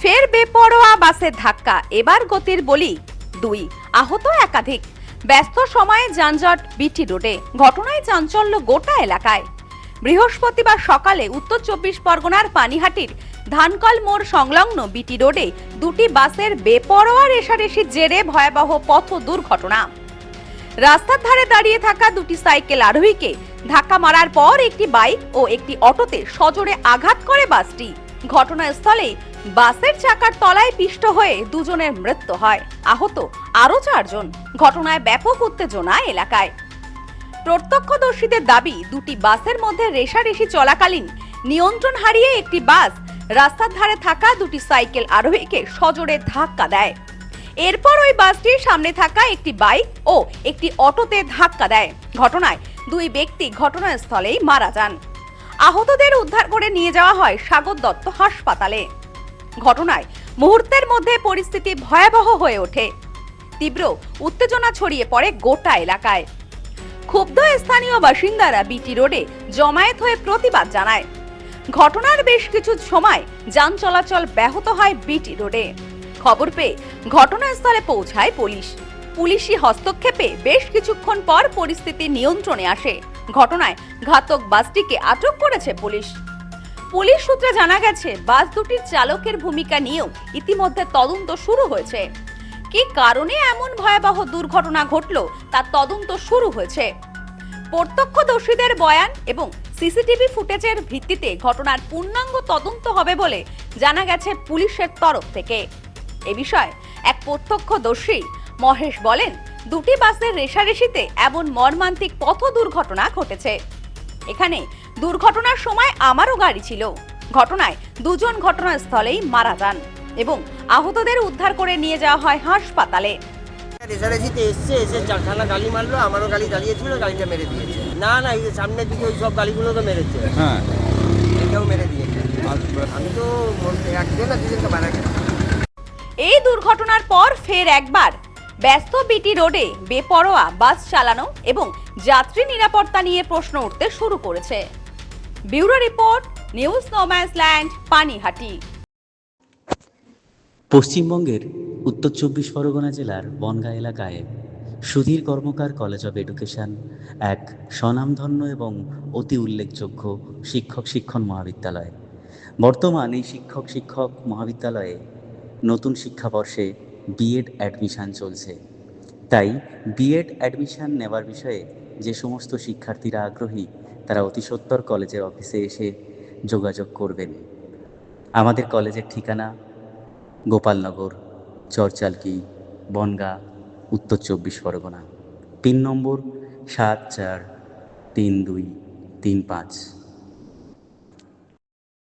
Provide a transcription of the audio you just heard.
ফের বেপরোয়া বাসের ধাক্কা, এবার গতির বলি দুই, আহত একাধিক। ব্যস্ত সময়ে যানজট বিটি রোডে, ঘটনায় চাঞ্চল্য গোটা এলাকায়। বৃহস্পতিবার সকালে উত্তর 24 পরগনার পানিহাটির ধানকল মোড় সংলগ্ন বিটি রোডে দুটি বাসের বেপরোয়া রেষারেষির জেরে ভয়াবহ পথ দুর্ঘটনা। রাস্তার ধারে দাঁড়িয়ে থাকা দুটি সাইকেল আরোহীকে ধাক্কা মারার পর একটি বাইক ও একটি অটোতে সজোরে আঘাত করে বাসটি। ঘটনাস্থলে বাসের চাকার তলায় পিষ্ট হয়ে দুজনের মৃত্যু হয়, আহত আরো 4 জন। ঘটনায় ব্যাপক উত্তেজনা এলাকায়। প্রত্যক্ষদর্শীদের দাবি, দুটি বাসের মধ্যে রেষারেষি চলাকালীন নিয়ন্ত্রণ হারিয়ে একটি বাস রাস্তার ধারে থাকা দুটি সাইকেল আরোহীকে সজোরে ধাক্কা দেয়। এরপর ওই বাসটির সামনে থাকা একটি বাইক ও একটি অটোতে ধাক্কা দেয়। ঘটনায় দুই ব্যক্তি ঘটনাস্থলেই মারা যান। আহতদের উদ্ধার করে নিয়ে যাওয়া হয় স্বাগত দত্ত হাসপাতালে। ঘটনায় মুহূর্তের মধ্যে পরিস্থিতি ভয়াবহ হয়ে ওঠে। তীব্র উত্তেজনা ছড়িয়ে পড়ে গোটা এলাকায়। ক্ষুব্ধ স্থানীয় বাসিন্দারা বিটি রোডে জমায়েত হয়ে প্রতিবাদ জানায়। ঘটনার বেশ কিছু সময় যান চলাচল ব্যাহত হয় বিটি রোডে। খবর পেয়ে ঘটনাস্থলে পৌঁছায় পুলিশ। পুলিশি হস্তক্ষেপে বেশ কিছুক্ষণ পর পরিস্থিতি নিয়ন্ত্রণে আসে। ঘটনায় ঘাতক বাসটিকে আটক করেছে পুলিশ। পুলিশ সূত্রে জানা গেছে, বাস দুটির চালকের ভূমিকা নিয়েও ইতিমধ্যে তদন্ত শুরু হয়েছে। কি কারণে এমন ভয়াবহ দুর্ঘটনা ঘটলো তার তদন্ত শুরু হয়েছে। প্রত্যক্ষদর্শীদের বয়ান এবং সিসিটিভি ফুটেজের ভিত্তিতে ঘটনার পূর্ণাঙ্গ তদন্ত হবে বলে জানা গেছে পুলিশের তরফ থেকে। এ বিষয়ে এক প্রত্যক্ষদর্শী মহেশ বলেন, দুটি বাসের রেষারেষিতে এমন মর্মান্তিক পথ দুর্ঘটনা ঘটেছে। এখানে দুর্ঘটনার সময় আমারও গাড়ি ছিল। ঘটনায় দুজন ঘটনাস্থলেই মারা যান এবং আহতদের উদ্ধার করে নিয়ে যাওয়া হয় হাসপাতালে। রেষারেষিতে এসে চারখানা গাড়ি মারলো, আমারও গাড়ি দাঁড়িয়েছিল, গাড়িটা মেরে দিয়েছে। না এই যে সামনের দিকে ওই সব গাড়িগুলো তো মেরেছে। হ্যাঁ, এটাও মেরে দিয়েছে। আমি তো একজন না দুজনকে মারা গেছে। এই দুর্ঘটনার পর ফের একবার ব্যস্ত বিটি রোডে বেপরোয়া বাস চালানো এবং যাত্রী নিরাপত্তা নিয়ে প্রশ্ন উঠতে শুরু করেছে। Bureau report, news no man's land, Panihati. পশ্চিমবঙ্গের উত্তর 24 পরগনা জেলার বনগাঁ এলাকায় সুধীর কর্মকার কলেজ অব এডুকেশন এক স্বনামধন্য এবং অতি উল্লেখযোগ্য শিক্ষণ মহাবিদ্যালয়। বর্তমান এই শিক্ষক মহাবিদ্যালয়ে নতুন শিক্ষাবর্ষে বিএড অ্যাডমিশান চলছে। তাই বিএড অ্যাডমিশান নেওয়ার বিষয়ে যে সমস্ত শিক্ষার্থীরা আগ্রহী তারা অতি সত্বর কলেজের অফিসে এসে যোগাযোগ করবেন। আমাদের কলেজের ঠিকানা গোপালনগর, চরচালকি, বনগাঁ, উত্তর 24 পরগনা। পিন নম্বর 743235।